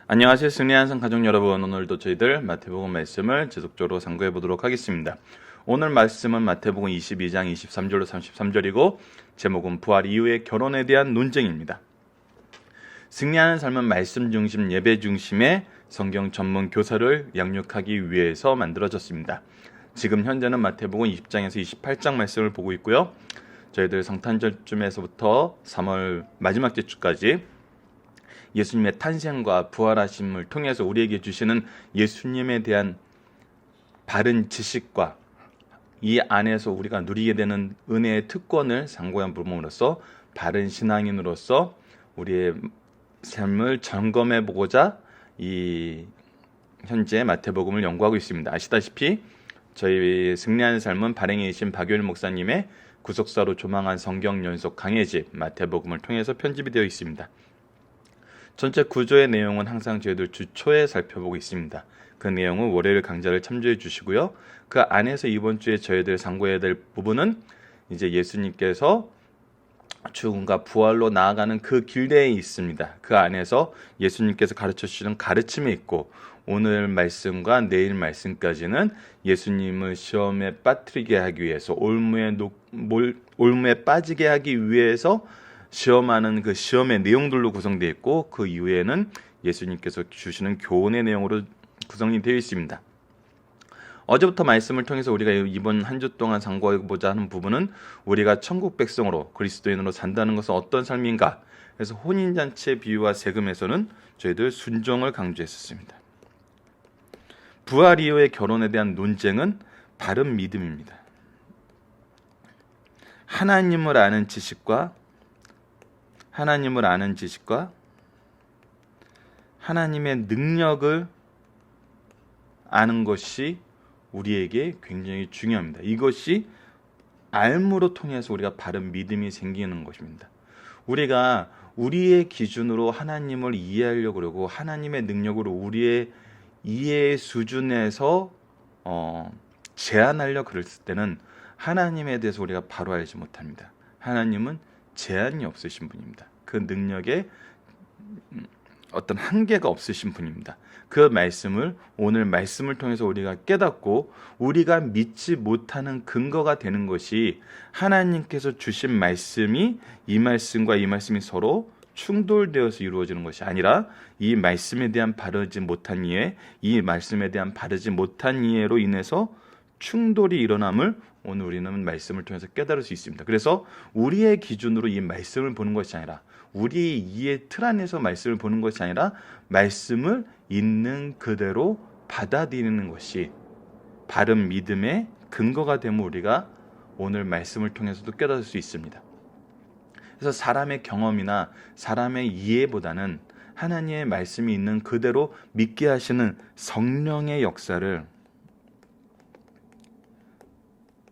안녕하세요. 승리한상 가족 여러분, 오늘도 저희들 마태복음 말씀을 지속적으로 상고해 보도록 하겠습니다. 오늘 말씀은 마태복음 22장 23절로 33절이고 제목은 부활 이후의 결혼에 대한 논쟁입니다. 승리하는 삶은 말씀 중심, 예배 중심의 성경 전문 교사를 양육하기 위해서 만들어졌습니다. 지금 현재는 마태복음 20장에서 28장 말씀을 보고 있고요. 저희들 성탄절쯤에서부터 3월 마지막 주까지 예수님의 탄생과 부활하심을 통해서 우리에게 주시는 예수님에 대한 바른 지식과 이 안에서 우리가 누리게 되는 은혜의 특권을 상고한 부분으로서 바른 신앙인으로서 우리의 삶을 점검해 보고자 이 현재 마태복음을 연구하고 있습니다. 아시다시피 저희 승리하는 삶은 발행이신 박효일 목사님의 구속사로 조망한 성경 연속 강해집 마태복음을 통해서 편집이 되어 있습니다. 전체 구조의 내용은 항상 저희들 주 초에 살펴보고 있습니다. 그 내용은 월요일 강좌를 참조해 주시고요. 그 안에서 이번 주에 저희들 상고해야 될 부분은 이제 예수님께서 죽음과 부활로 나아가는 그 길내에 있습니다. 그 안에서 예수님께서 가르쳐 주시는 가르침이 있고 오늘 말씀과 내일 말씀까지는 예수님을 시험에 빠뜨리게 하기 위해서 올무에 빠지게 하기 위해서 시험하는 그 시험의 내용들로 구성되어 있고 그 이후에는 예수님께서 주시는 교훈의 내용으로 구성이 되어 있습니다. 어제부터 말씀을 통해서 우리가 이번 한 주 동안 상고해보자 하는 부분은 우리가 천국 백성으로 그리스도인으로 산다는 것은 어떤 삶인가, 그래서 혼인잔치의 비유와 세금에서는 저희들 순종을 강조했었습니다. 부활 이후의 결혼에 대한 논쟁은 바른 믿음입니다. 하나님을 아는 지식과 하나님의 능력을 아는 것이 우리에게 굉장히 중요합니다. 이것이 알므로 통해서 우리가 바른 믿음이 생기는 것입니다. 우리가 우리의 기준으로 하나님을 이해하려고 그러고 하나님의 능력으로 우리의 이해의 수준에서 제한하려고 그랬을 때는 하나님에 대해서 우리가 바로 알지 못합니다. 하나님은 제한이 없으신 분입니다. 그 능력에 어떤 한계가 없으신 분입니다. 그 말씀을 오늘 말씀을 통해서 우리가 깨닫고 우리가 믿지 못하는 근거가 되는 것이 하나님께서 주신 말씀이 이 말씀과 이 말씀이 서로 충돌되어서 이루어지는 것이 아니라 이 말씀에 대한 바르지 못한 이해, 이 말씀에 대한 바르지 못한 이해로 인해서 충돌이 일어남을 오늘 우리는 말씀을 통해서 깨달을 수 있습니다. 그래서 우리의 기준으로 이 말씀을 보는 것이 아니라 우리의 이해 틀 안에서 말씀을 보는 것이 아니라 말씀을 있는 그대로 받아들이는 것이 바른 믿음의 근거가 되면 우리가 오늘 말씀을 통해서도 깨달을 수 있습니다. 그래서 사람의 경험이나 사람의 이해보다는 하나님의 말씀이 있는 그대로 믿게 하시는 성령의 역사를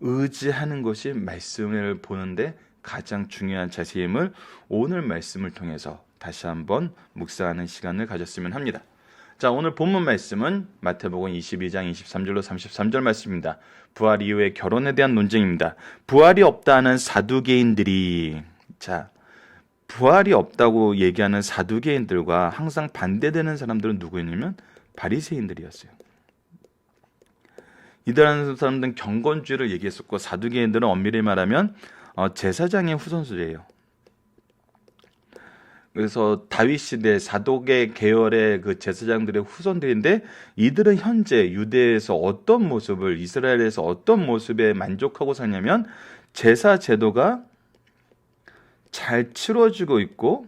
의지하는 것이 말씀을 보는데 가장 중요한 자세임을 오늘 말씀을 통해서 다시 한번 묵상하는 시간을 가졌으면 합니다. 자, 오늘 본문 말씀은 마태복음 22장 23절로 33절 말씀입니다. 부활 이후의 결혼에 대한 논쟁입니다. 부활이 없다는 사두개인들이, 부활이 없다고 얘기하는 사두개인들과 항상 반대되는 사람들은 누구였냐면 바리새인들이었어요. 이들하는 사람들은 경건주의를 얘기했었고 사두개인들은 엄밀히 말하면 제사장의 후손들이에요. 그래서 다윗 시대 사독의 계열의 그 제사장들의 후손들인데 이들은 현재 유대에서 어떤 모습을, 이스라엘에서 어떤 모습에 만족하고 사냐면 제사 제도가 잘 치러지고 있고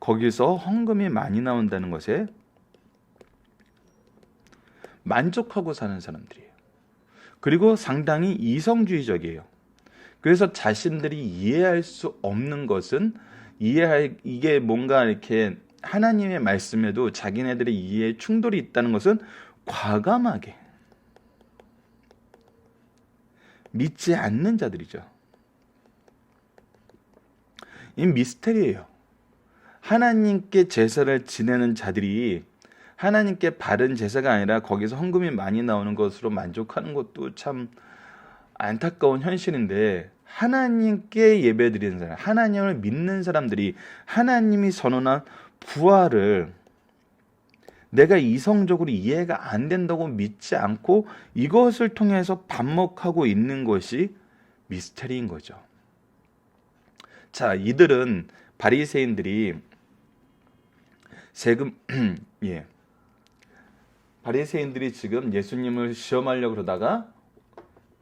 거기서 헌금이 많이 나온다는 것에 만족하고 사는 사람들이에요. 그리고 상당히 이성주의적이에요. 그래서 자신들이 이해할 수 없는 것은 이게 뭔가 이렇게 하나님의 말씀에도 자기네들의 이해에 충돌이 있다는 것은 과감하게 믿지 않는 자들이죠. 이 미스테리예요. 하나님께 제사를 지내는 자들이 하나님께 바른 제사가 아니라 거기서 헌금이 많이 나오는 것으로 만족하는 것도 참 안타까운 현실인데, 하나님께 예배드리는 사람, 하나님을 믿는 사람들이 하나님이 선언한 부활을 내가 이성적으로 이해가 안 된다고 믿지 않고 이것을 통해서 반목하고 있는 것이 미스터리인 거죠. 자, 이들은 바리새인들이 바리새인들이 지금 예수님을 시험하려고 그러다가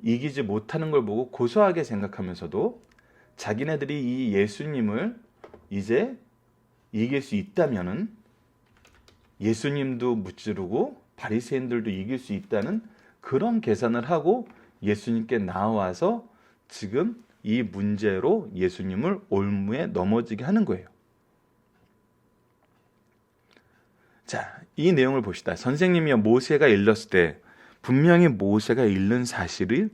이기지 못하는 걸 보고 고소하게 생각하면서도 자기네들이 이 예수님을 이제 이길 수 있다면은 예수님도 무찌르고 바리새인들도 이길 수 있다는 그런 계산을 하고 예수님께 나와서 지금 이 문제로 예수님을 올무에 넘어지게 하는 거예요. 자, 이 내용을 봅시다. 선생님이요, 모세가 일렀을 때 분명히 모세가 일른 사실을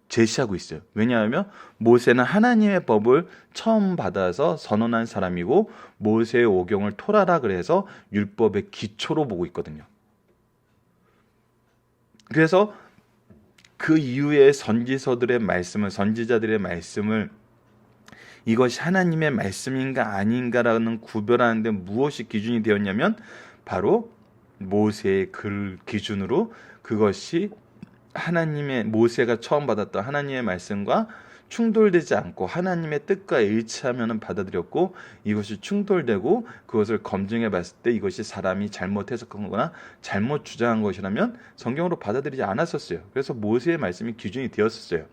제시하고 있어요. 왜냐하면 모세는 하나님의 법을 처음 받아서 선언한 사람이고 모세의 오경을 토라라 그래서 율법의 기초로 보고 있거든요. 그래서 그 이후에 선지자들의 말씀을 이것이 하나님의 말씀인가 아닌가라는 구별하는데 무엇이 기준이 되었냐면 바로 모세의 글 기준으로 그것이 모세가 처음 받았던 하나님의 말씀과 충돌되지 않고 하나님의 뜻과 일치하면 받아들였고, 이것이 충돌되고 그것을 검증해 봤을 때 이것이 사람이 잘못 해석한 거나 잘못 주장한 것이라면 성경으로 받아들이지 않았었어요. 그래서 모세의 말씀이 기준이 되었었어요.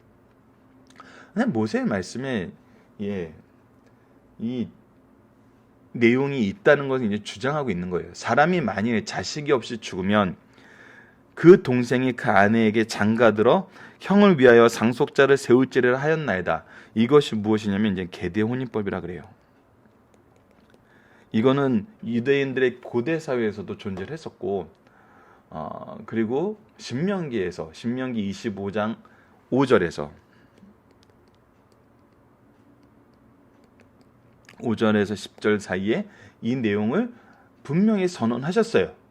근데 모세의 말씀에 이 내용이 있다는 것을 이제 주장하고 있는 거예요. 사람이 만일 자식이 없이 죽으면 그 동생이 그 아내에게 장가들어 형을 위하여 상속자를 세울지를 하였나이다. 이것이 무엇이냐면 이제 계대 혼인법이라 그래요. 이거는 유대인들의 고대 사회에서도 존재를 했었고, 그리고 신명기 25장 5절에서 10절 사이에 이 내용을 분명히 선언하셨어요.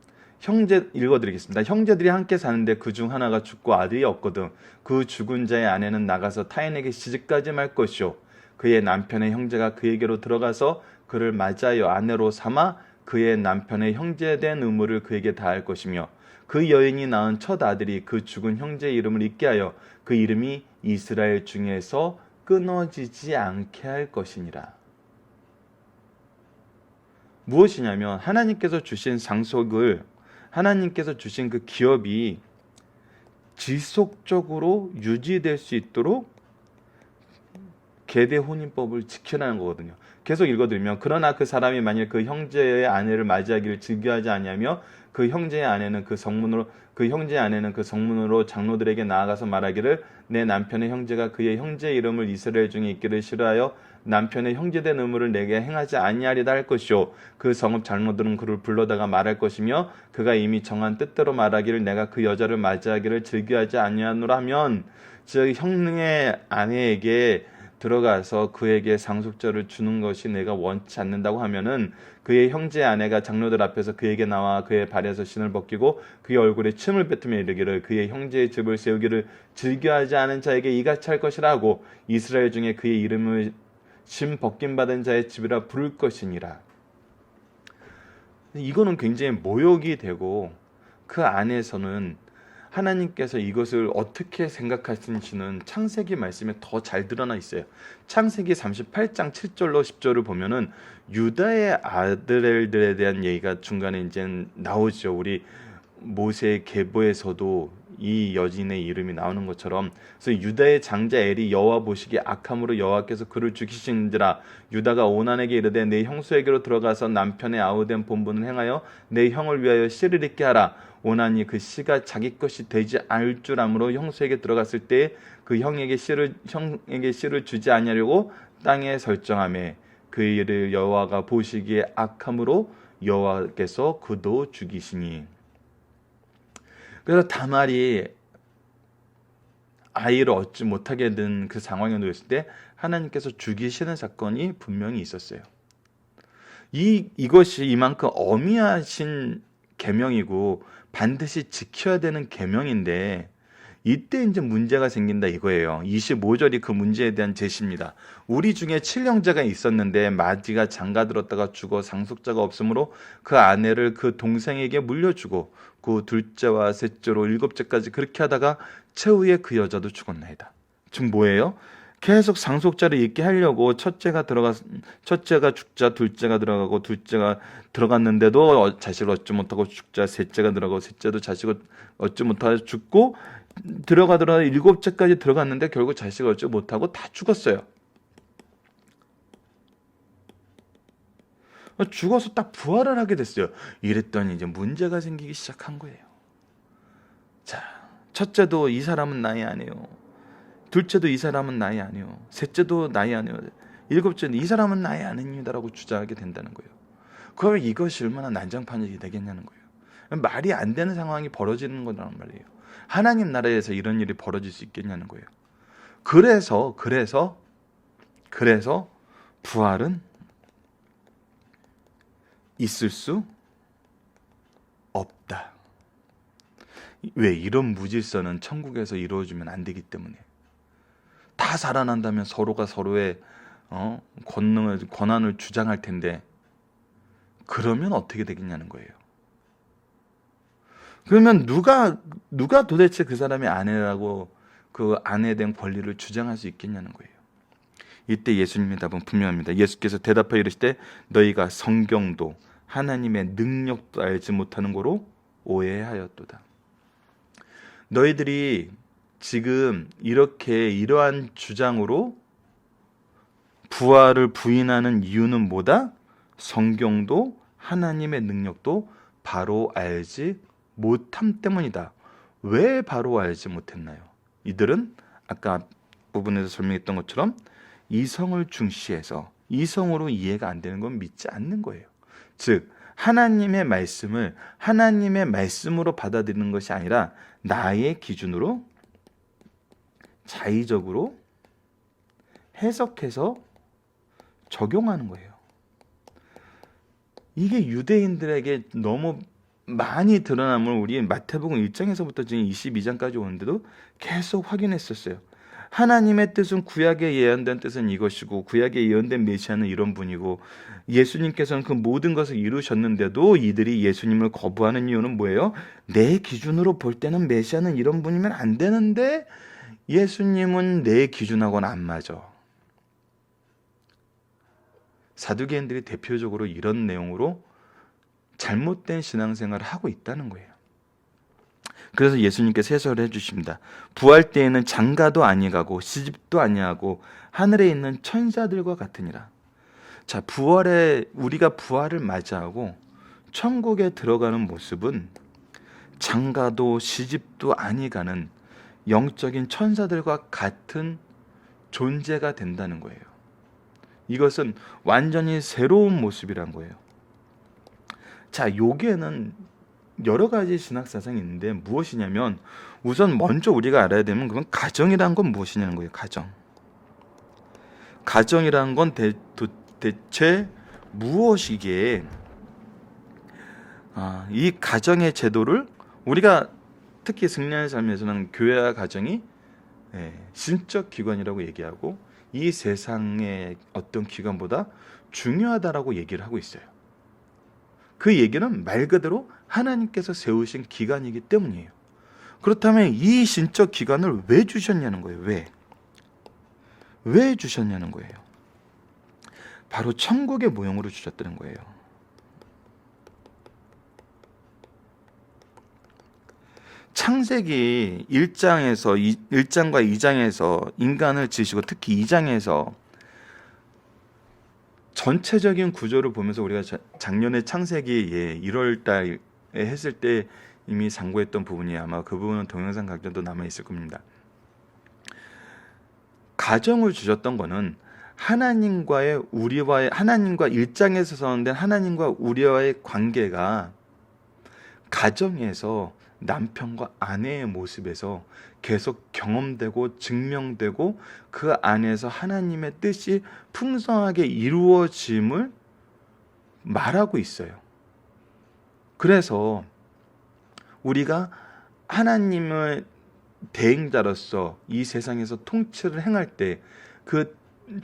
읽어드리겠습니다. 형제들이 함께 사는데 그중 하나가 죽고 아들이 없거든 그 죽은 자의 아내는 나가서 타인에게 시집가지 말 것이요, 그의 남편의 형제가 그에게로 들어가서 그를 맞이하여 아내로 삼아 그의 남편의 형제된 의무를 그에게 다할 것이며, 그 여인이 낳은 첫 아들이 그 죽은 형제의 이름을 잊게 하여 그 이름이 이스라엘 중에서 끊어지지 않게 할 것이니라. 무엇이냐면 하나님께서 주신 하나님께서 주신 그 기업이 지속적으로 유지될 수 있도록 계대 혼인법을 지켜라는 거거든요. 계속 읽어드리면, 그러나 그 사람이 만일 그 형제의 아내를 맞이하기를 즐겨하지 아니하며 그 형제의 아내는 그 성문으로 장로들에게 나아가서 말하기를 내 남편의 형제가 그의 형제의 이름을 이스라엘 중에 있기를 싫어하여 남편의 형제된 의무를 내게 행하지 아니하리다 할 것이요, 그 성읍 장로들은 그를 불러다가 말할 것이며 그가 이미 정한 뜻대로 말하기를 내가 그 여자를 맞이하기를 즐겨하지 아니하노라 하면, 즉 형의 아내에게 들어가서 그에게 상속자를 주는 것이 내가 원치 않는다고 하면은 그의 형제의 아내가 장로들 앞에서 그에게 나와 그의 발에서 신을 벗기고 그의 얼굴에 침을 뱉으며 이르기를 그의 형제의 집을 세우기를 즐겨하지 않은 자에게 이같이 할 것이라 하고 이스라엘 중에 그의 이름을 심 벗김 받은 자의 집이라 부를 것이니라. 이거는 굉장히 모욕이 되고, 그 안에서는 하나님께서 이것을 어떻게 생각하시는지는 창세기 말씀에 더 잘 드러나 있어요. 창세기 38장 7절로 10절을 보면은 유다의 아들들에 대한 얘기가 중간에 이제 나오죠. 우리 모세의 계보에서도 이 여인의 이름이 나오는 것처럼, 그래서 유다의 장자 엘이 여호와 보시기에 악함으로 여호와께서 그를 죽이신지라. 유다가 오난에게 이르되 내 형수에게로 들어가서 남편의 아우된 본분을 행하여 내 형을 위하여 씨를 잇게 하라. 오난이 그 씨가 자기 것이 되지 않을 줄 아므로 형수에게 들어갔을 때 그 형에게 씨를 주지 아니하려고 땅에 설정하매 그 일을 여호와가 보시기에 악함으로 여호와께서 그도 죽이시니. 그래서 다말이 아이를 얻지 못하게 된 그 상황에 놓였을 때 하나님께서 죽이시는 사건이 분명히 있었어요. 이것이 이만큼 엄미하신 계명이고 반드시 지켜야 되는 계명인데, 이때 이제 문제가 생긴다 이거예요. 25절이 그 문제에 대한 제시입니다. 우리 중에 칠형제가 있었는데 마디가 장가들었다가 죽어 상속자가 없으므로 그 아내를 그 동생에게 물려주고 그 둘째와 셋째로 일곱째까지 그렇게 하다가 최후에 그 여자도 죽었나이다. 즉 뭐예요? 계속 상속자를 있게 하려고 첫째가 죽자 둘째가 들어가고 둘째가 들어갔는데도 자식을 얻지 못하고 죽자 셋째가 들어가고 셋째도 자식을 얻지 못하고 죽고 들어가 일곱째까지 들어갔는데 결국 자식을 얻지 못하고 다 죽었어요. 죽어서 딱 부활을 하게 됐어요. 이랬더니 이제 문제가 생기기 시작한 거예요. 자, 첫째도 이 사람은 나이 아니에요. 둘째도 이 사람은 나이 아니에요. 셋째도 나이 아니에요. 일곱째는 이 사람은 나이 아닙니다라고 주장하게 된다는 거예요. 그러면 이것이 얼마나 난장판이 되겠냐는 거예요. 말이 안 되는 상황이 벌어지는 거란 말이에요. 하나님 나라에서 이런 일이 벌어질 수 있겠냐는 거예요. 그래서 부활은 있을 수 없다. 왜? 이런 무질서는 천국에서 이루어지면 안 되기 때문에. 다 살아난다면 서로가 서로의 권한을 주장할 텐데 그러면 어떻게 되겠냐는 거예요. 그러면 누가 도대체 그 사람의 아내라고 그 아내에 대한 권리를 주장할 수 있겠냐는 거예요. 이때 예수님의 답은 분명합니다. 예수께서 대답하여 이르시되 너희가 성경도 하나님의 능력도 알지 못하는 거로 오해하였도다. 너희들이 지금 이러한 주장으로 부활을 부인하는 이유는 뭐다? 성경도 하나님의 능력도 바로 알지 못함 때문이다. 왜 바로 알지 못했나요? 이들은 아까 부분에서 설명했던 것처럼 이성을 중시해서 이성으로 이해가 안 되는 건 믿지 않는 거예요. 즉 하나님의 말씀을 하나님의 말씀으로 받아들이는 것이 아니라 나의 기준으로 자의적으로 해석해서 적용하는 거예요. 이게 유대인들에게 너무 많이 드러남을 우리 마태복음 1장에서부터 지금 22장까지 오는데도 계속 확인했었어요. 하나님의 뜻은 구약에 예언된 뜻은 이것이고 구약에 예언된 메시아는 이런 분이고 예수님께서는 그 모든 것을 이루셨는데도 이들이 예수님을 거부하는 이유는 뭐예요? 내 기준으로 볼 때는 메시아는 이런 분이면 안 되는데 예수님은 내 기준하고는 안 맞아. 사두개인들이 대표적으로 이런 내용으로 잘못된 신앙생활을 하고 있다는 거예요. 그래서 예수님께서 해설을 해주십니다. 부활 때에는 장가도 아니가고 시집도 아니하고 하늘에 있는 천사들과 같으니라. 자, 우리가 부활을 맞이하고 천국에 들어가는 모습은 장가도 시집도 아니가는 영적인 천사들과 같은 존재가 된다는 거예요. 이것은 완전히 새로운 모습이란 거예요. 자, 여기에는 여러 가지 신학 사상이 있는데 무엇이냐면 우선 먼저 우리가 알아야 되는 그건 가정이라는 건 무엇이냐는 거예요. 가정이라는 건 대체 무엇이기에 이 가정의 제도를 우리가 특히 승리의 삶에서는 교회와 가정이 신적 기관이라고 얘기하고 이 세상의 어떤 기관보다 중요하다라고 얘기를 하고 있어요. 그 얘기는 말 그대로 하나님께서 세우신 기관이기 때문이에요. 그렇다면 이 신적 기관을 왜 주셨냐는 거예요. 왜 주셨냐는 거예요. 바로 천국의 모형으로 주셨다는 거예요. 창세기 1장과 2장에서 인간을 지으시고 특히 2장에서 전체적인 구조를 보면서 우리가 작년에 창세기 1월 달에 했을 때 이미 상고했던 부분이 아마 그 부분은 동영상 강좌도 남아있을 겁니다. 가정을 주셨던 거는 하나님과 1장에서 선언된 하나님과 우리와의 관계가 가정에서 남편과 아내의 모습에서 계속 경험되고 증명되고 그 안에서 하나님의 뜻이 풍성하게 이루어짐을 말하고 있어요. 그래서 우리가 하나님을 대행자로서 이 세상에서 통치를 행할 때 그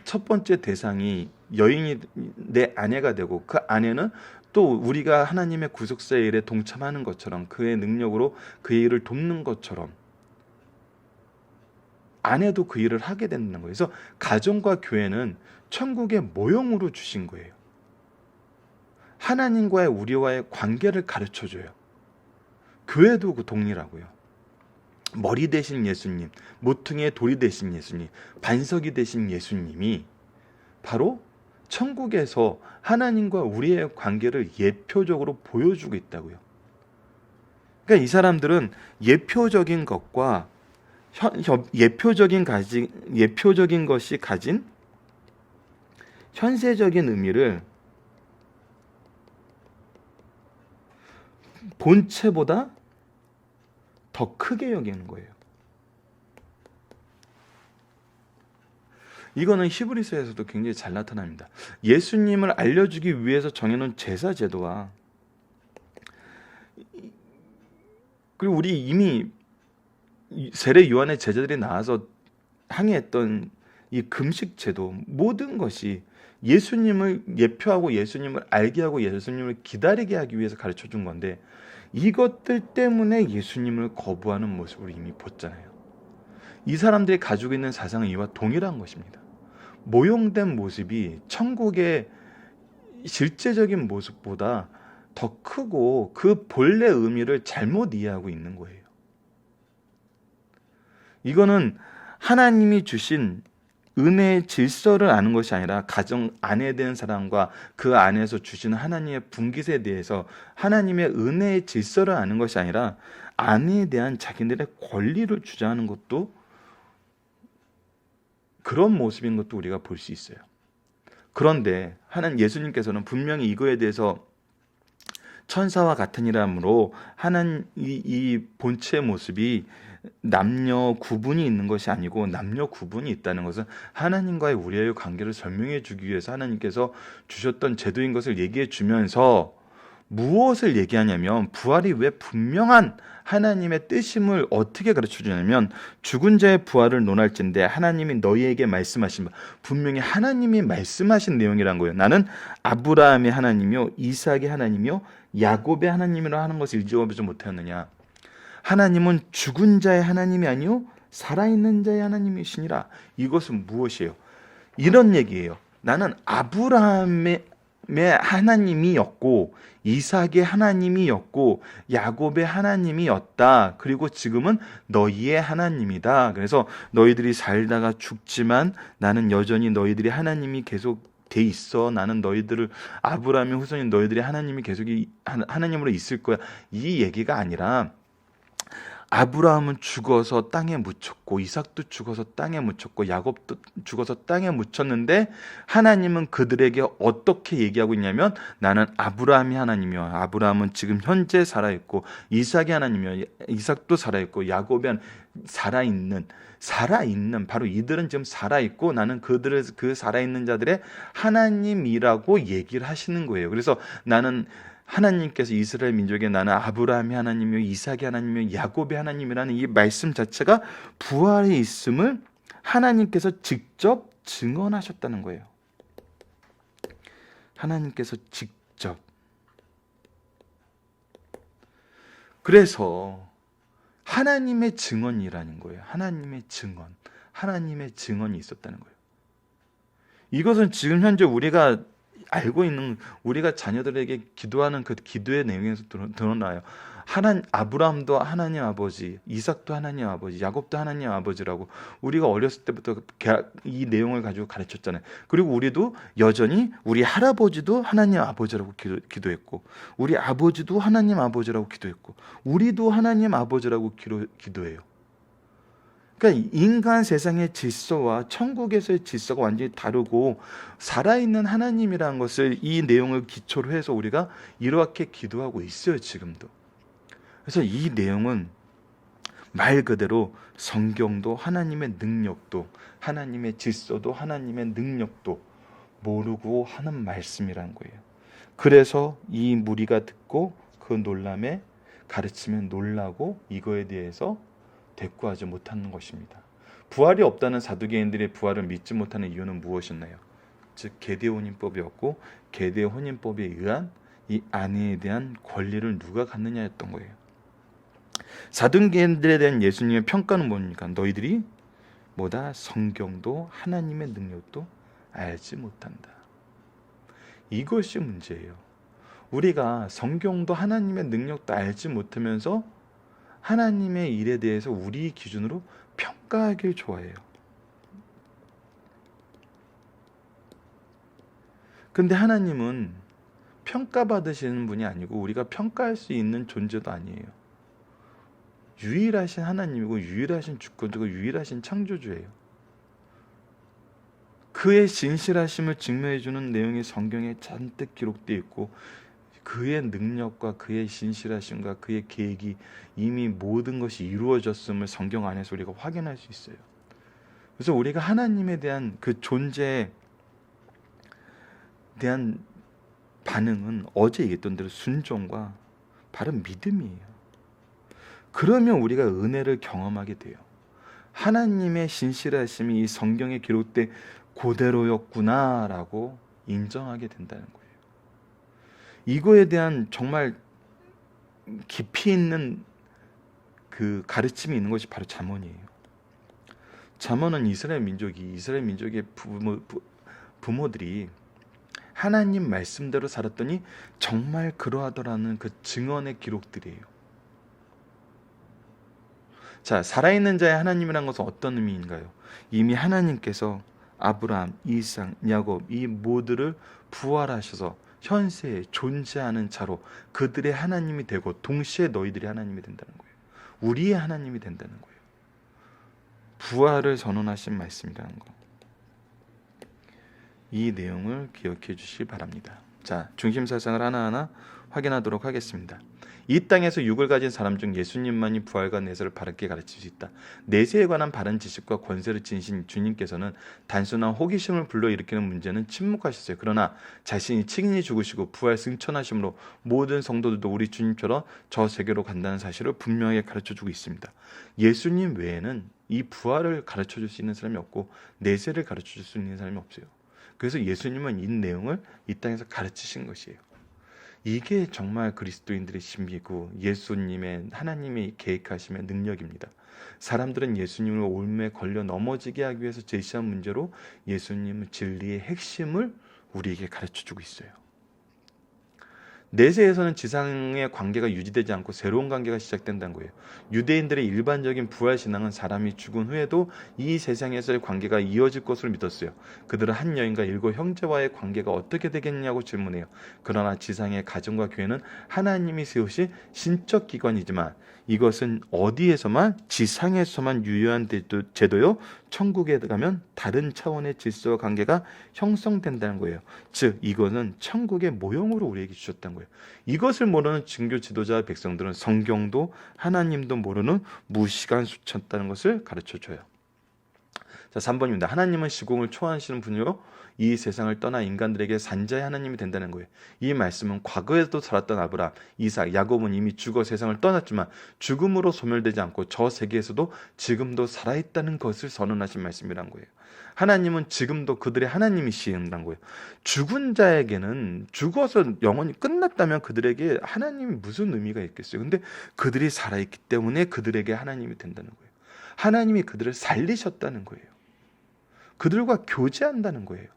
첫 번째 대상이 여인이 내 아내가 되고, 그 아내는 또 우리가 하나님의 구속사의 일에 동참하는 것처럼, 그의 능력으로 그의 일을 돕는 것처럼 아내도 그 일을 하게 되는 거예요. 그래서 가정과 교회는 천국의 모형으로 주신 거예요. 하나님과의 우리와의 관계를 가르쳐줘요. 교회도 그 동일하고요. 머리 대신 예수님, 모퉁이의 돌이 대신 예수님, 반석이 대신 예수님이 바로 천국에서 하나님과 우리의 관계를 예표적으로 보여주고 있다고요. 그러니까 이 사람들은 예표적인 것과 예표적인 것이 가진 현세적인 의미를 본체보다 더 크게 여기는 거예요. 이거는 히브리서에서도 굉장히 잘 나타납니다. 예수님을 알려주기 위해서 정해놓은 제사 제도와, 그리고 우리 이미 세례 요한의 제자들이 나와서 항해했던 이 금식 제도, 모든 것이 예수님을 예표하고 예수님을 알게 하고 예수님을 기다리게 하기 위해서 가르쳐 준 건데, 이것들 때문에 예수님을 거부하는 모습을 이미 봤잖아요. 이 사람들이 가지고 있는 사상은 이와 동일한 것입니다. 모형된 모습이 천국의 실제적인 모습보다 더 크고 그 본래 의미를 잘못 이해하고 있는 거예요. 이거는 하나님이 주신 은혜의 질서를 아는 것이 아니라 가정 아내 된 사람과 그 안에서 주시는 하나님의 분깃에 대해서 하나님의 은혜의 질서를 아는 것이 아니라 아내에 대한 자기들의 권리를 주장하는 것도, 그런 모습인 것도 우리가 볼 수 있어요. 그런데 하나님 예수님께서는 분명히 이거에 대해서 천사와 같으니라므로 하나님 이 본체의 모습이 남녀 구분이 있는 것이 아니고 남녀 구분이 있다는 것은 하나님과의 우리의 관계를 설명해 주기 위해서 하나님께서 주셨던 제도인 것을 얘기해 주면서 무엇을 얘기하냐면, 부활이 왜 분명한 하나님의 뜻임을 어떻게 가르쳐 주냐면, 죽은 자의 부활을 논할진대 하나님이 너희에게 말씀하신 바, 분명히 하나님이 말씀하신 내용이란 거예요. 나는 아브라함의 하나님이요 이삭의 하나님이요 야곱의 하나님이라 하는 것을 읽어보지 못하였느냐. 하나님은 죽은 자의 하나님이 아니요 살아있는 자의 하나님이시니라. 이것은 무엇이에요? 이런 얘기예요. 나는 아브라함의 하나님이었고 이삭의 하나님이었고 야곱의 하나님이었다. 그리고 지금은 너희의 하나님이다. 그래서 너희들이 살다가 죽지만 나는 여전히 너희들이 하나님이 계속 돼 있어. 나는 너희들을, 아브라함의 후손인 너희들이 하나님이 계속 하나님으로 있을 거야. 이 얘기가 아니라, 아브라함은 죽어서 땅에 묻혔고 이삭도 죽어서 땅에 묻혔고 야곱도 죽어서 땅에 묻혔는데, 하나님은 그들에게 어떻게 얘기하고 있냐면, 나는 아브라함이 하나님이요 아브라함은 지금 현재 살아있고 이삭이 하나님이요 이삭도 살아있고 야곱이 살아있는 바로 이들은 지금 살아있고 나는 그들을, 그 살아있는 자들의 하나님이라고 얘기를 하시는 거예요. 그래서 나는, 하나님께서 이스라엘 민족에 나는 아브라함의 하나님이요 이삭의 하나님이요 야곱의 하나님이라는 이 말씀 자체가 부활에 있음을 하나님께서 직접 증언하셨다는 거예요. 하나님께서 직접. 그래서 하나님의 증언이라는 거예요. 하나님의 증언이 있었다는 거예요. 이것은 지금 현재 우리가 알고 있는, 우리가 자녀들에게 기도하는 그 기도의 내용에서 드러나요. 아브라함도 하나님 아버지, 이삭도 하나님 아버지, 야곱도 하나님 아버지라고 우리가 어렸을 때부터 이 내용을 가지고 가르쳤잖아요. 그리고 우리도 여전히 우리 할아버지도 하나님 아버지라고 기도했고, 우리 아버지도 하나님 아버지라고 기도했고, 우리도 하나님 아버지라고 기도해요. 그러니까 인간 세상의 질서와 천국에서의 질서가 완전히 다르고, 살아있는 하나님이라는 것을, 이 내용을 기초로 해서 우리가 이렇게 기도하고 있어요, 지금도. 그래서 이 내용은 말 그대로 성경도 하나님의 능력도, 하나님의 질서도, 하나님의 능력도 모르고 하는 말씀이라는 거예요. 그래서 이 무리가 듣고 그 놀람에 가르치면 놀라고 이거에 대해서 대꾸하지 못하는 것입니다. 부활이 없다는 사두개인들의 부활을 믿지 못하는 이유는 무엇이었나요? 즉 계대혼인법이었고, 계대혼인법에 의한 이 아내에 대한 권리를 누가 갖느냐였던 거예요. 사두개인들에 대한 예수님의 평가는 뭡니까? 너희들이 뭐다? 성경도 하나님의 능력도 알지 못한다. 이것이 문제예요. 우리가 성경도 하나님의 능력도 알지 못하면서 하나님의 일에 대해서 우리 기준으로 평가하길 좋아해요. 근데 하나님은 평가받으시는 분이 아니고 우리가 평가할 수 있는 존재도 아니에요. 유일하신 하나님이고 유일하신 주권자고 유일하신 창조주예요. 그의 진실하심을 증명해주는 내용이 성경에 잔뜩 기록되어 있고, 그의 능력과 그의 진실하심과 그의 계획이 이미 모든 것이 이루어졌음을 성경 안에서 우리가 확인할 수 있어요. 그래서 우리가 하나님에 대한 그 존재에 대한 반응은 어제 얘기했던 대로 순종과 바른 믿음이에요. 그러면 우리가 은혜를 경험하게 돼요. 하나님의 신실하심이 이 성경에 기록된 그대로였구나라고 인정하게 된다는 거예요. 이거에 대한 정말 깊이 있는 그 가르침이 있는 것이 바로 잠언이에요. 잠언은 이스라엘 민족의 부모들이 하나님 말씀대로 살았더니 정말 그러하더라는 그 증언의 기록들이에요. 자, 살아있는 자의 하나님이란 것은 어떤 의미인가요? 이미 하나님께서 아브라함, 이삭, 야곱 이 모두를 부활하셔서 현세에 존재하는 자로 그들의 하나님이 되고 동시에 너희들이 하나님이 된다는 거예요. 우리의 하나님이 된다는 거예요. 부활을 선언하신 말씀이라는 거. 이 내용을 기억해 주시기 바랍니다. 자, 중심 사상을 하나하나 확인하도록 하겠습니다. 이 땅에서 육을 가진 사람 중 예수님만이 부활과 내세를 바르게 가르칠 수 있다. 내세에 관한 바른 지식과 권세를 지니신 주님께서는 단순한 호기심을 불러일으키는 문제는 침묵하셨어요. 그러나 자신이 친히 죽으시고 부활 승천하심으로 모든 성도들도 우리 주님처럼 저 세계로 간다는 사실을 분명하게 가르쳐주고 있습니다. 예수님 외에는 이 부활을 가르쳐줄 수 있는 사람이 없고 내세를 가르쳐줄 수 있는 사람이 없어요. 그래서 예수님은 이 내용을 이 땅에서 가르치신 것이에요. 이게 정말 그리스도인들의 신비고 예수님의 하나님이 계획하심의 능력입니다. 사람들은 예수님을 올무에 걸려 넘어지게 하기 위해서 제시한 문제로 예수님은 진리의 핵심을 우리에게 가르쳐주고 있어요. 내세에서는 지상의 관계가 유지되지 않고 새로운 관계가 시작된다는 거예요. 유대인들의 일반적인 부활 신앙은 사람이 죽은 후에도 이 세상에서의 관계가 이어질 것을 믿었어요. 그들은 한 여인과 7 형제와의 관계가 어떻게 되겠냐고 질문해요. 그러나 지상의 가정과 교회는 하나님이 세우신 신적 기관이지만 이것은 어디에서만 지상에서만 유효한 제도요. 천국에 가면 다른 차원의 질서와 관계가 형성된다는 거예요. 즉 이것은 천국의 모형으로 우리에게 주셨다는 거예요. 이것을 모르는 증교 지도자 백성들은 성경도 하나님도 모르는 무시간 수쳤다는 것을 가르쳐줘요. 자, 3번입니다. 하나님은 시공을 초월하시는 분이요 이 세상을 떠나 인간들에게 산자의 하나님이 된다는 거예요. 이 말씀은 과거에도 살았던 아브라함, 이삭, 야곱은 이미 죽어 세상을 떠났지만 죽음으로 소멸되지 않고 저 세계에서도 지금도 살아있다는 것을 선언하신 말씀이란 거예요. 하나님은 지금도 그들의 하나님이시라는 거예요. 죽은 자에게는 죽어서 영원히 끝났다면 그들에게 하나님이 무슨 의미가 있겠어요. 근데 그들이 살아있기 때문에 그들에게 하나님이 된다는 거예요. 하나님이 그들을 살리셨다는 거예요. 그들과 교제한다는 거예요.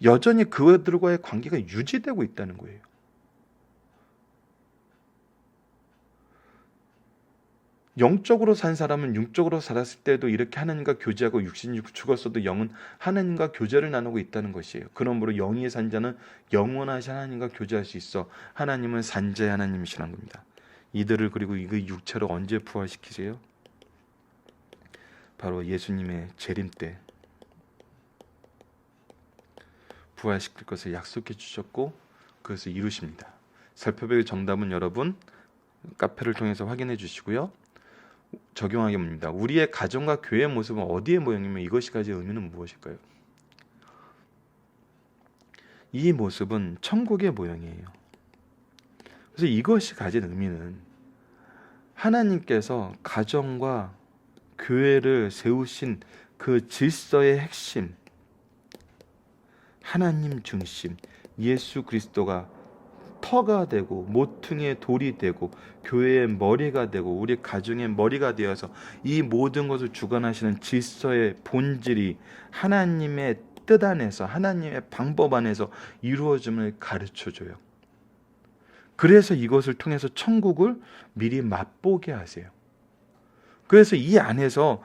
여전히 그들과의 관계가 유지되고 있다는 거예요. 영적으로 산 사람은 육적으로 살았을 때도 이렇게 하나님과 교제하고 육신이 죽었어도 영은 하나님과 교제를 나누고 있다는 것이에요. 그러므로 영이 산 자는 영원하신 하나님과 교제할 수 있어 하나님은 산자의 하나님이시라는 겁니다. 이들을 그리고 이 육체로 언제 부활시키세요? 바로 예수님의 재림 때 부활시킬 것을 약속해 주셨고 그것을 이루십니다. 살펴볼 정답은 여러분 카페를 통해서 확인해 주시고요. 적용하기입니다. 우리의 가정과 교회의 모습은 어디에 모형이면 이것이 가진 의미는 무엇일까요? 이 모습은 천국의 모형이에요. 그래서 이것이 가진 의미는 하나님께서 가정과 교회를 세우신 그 질서의 핵심, 하나님 중심, 예수 그리스도가 터가 되고 모퉁이의 돌이 되고 교회의 머리가 되고 우리 가정의 머리가 되어서 이 모든 것을 주관하시는 질서의 본질이 하나님의 뜻 안에서, 하나님의 방법 안에서 이루어짐을 가르쳐줘요. 그래서 이것을 통해서 천국을 미리 맛보게 하세요. 그래서 이 안에서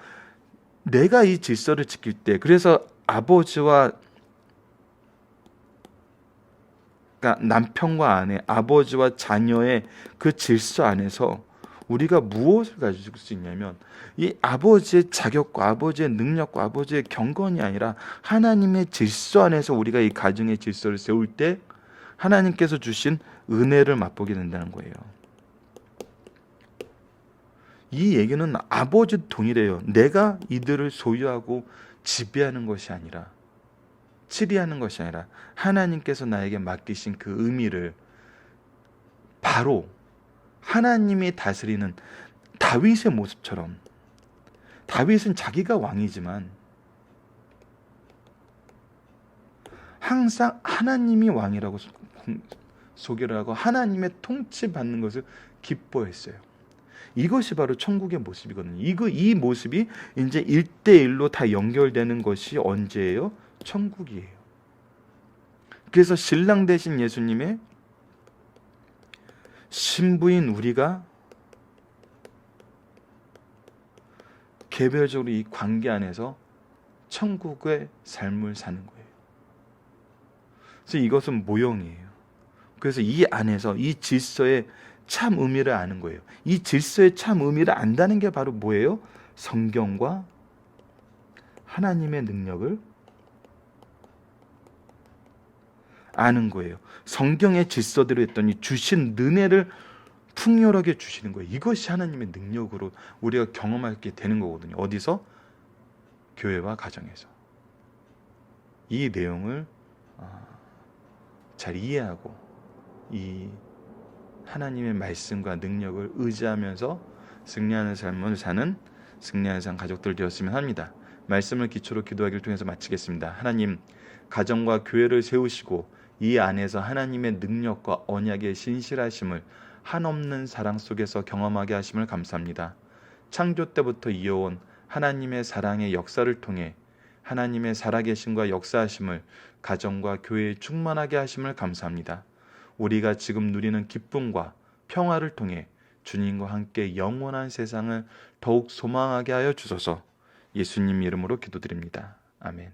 내가 이 질서를 지킬 때, 그래서 아버지와, 그러니까 남편과 아내, 아버지와 자녀의 그 질서 안에서 우리가 무엇을 가질 수 있냐면, 이 아버지의 자격과 아버지의 능력과 아버지의 경건이 아니라 하나님의 질서 안에서 우리가 이 가정의 질서를 세울 때 하나님께서 주신 은혜를 맛보게 된다는 거예요. 이 얘기는 아버지도 동일해요. 내가 이들을 소유하고 지배하는 것이 아니라, 치리하는 것이 아니라 하나님께서 나에게 맡기신 그 의미를 바로 하나님이 다스리는 다윗의 모습처럼, 다윗은 자기가 왕이지만 항상 하나님이 왕이라고 소개를 하고 하나님의 통치받는 것을 기뻐했어요. 이것이 바로 천국의 모습이거든요. 이 모습이 이제 1대1로 다 연결되는 것이 언제예요? 천국이에요. 그래서 신랑 되신 예수님의 신부인 우리가 개별적으로 이 관계 안에서 천국의 삶을 사는 거예요. 그래서 이것은 모형이에요. 그래서 이 안에서 이 질서의 참 의미를 아는 거예요. 이 질서의 참 의미를 안다는 게 바로 뭐예요? 성경과 하나님의 능력을 아는 거예요. 성경의 질서대로 했더니 주신 은혜를 풍요하게 주시는 거예요. 이것이 하나님의 능력으로 우리가 경험하게 되는 거거든요. 어디서? 교회와 가정에서. 이 내용을 잘 이해하고 이 하나님의 말씀과 능력을 의지하면서 승리하는 삶을 사는 승리하는 삶 가족들 되었으면 합니다. 말씀을 기초로 기도하기를 통해서 마치겠습니다. 하나님, 가정과 교회를 세우시고 이 안에서 하나님의 능력과 언약의 신실하심을 한없는 사랑 속에서 경험하게 하심을 감사합니다. 창조 때부터 이어온 하나님의 사랑의 역사를 통해 하나님의 살아계심과 역사하심을 가정과 교회에 충만하게 하심을 감사합니다. 우리가 지금 누리는 기쁨과 평화를 통해 주님과 함께 영원한 세상을 더욱 소망하게 하여 주소서. 예수님 이름으로 기도드립니다. 아멘.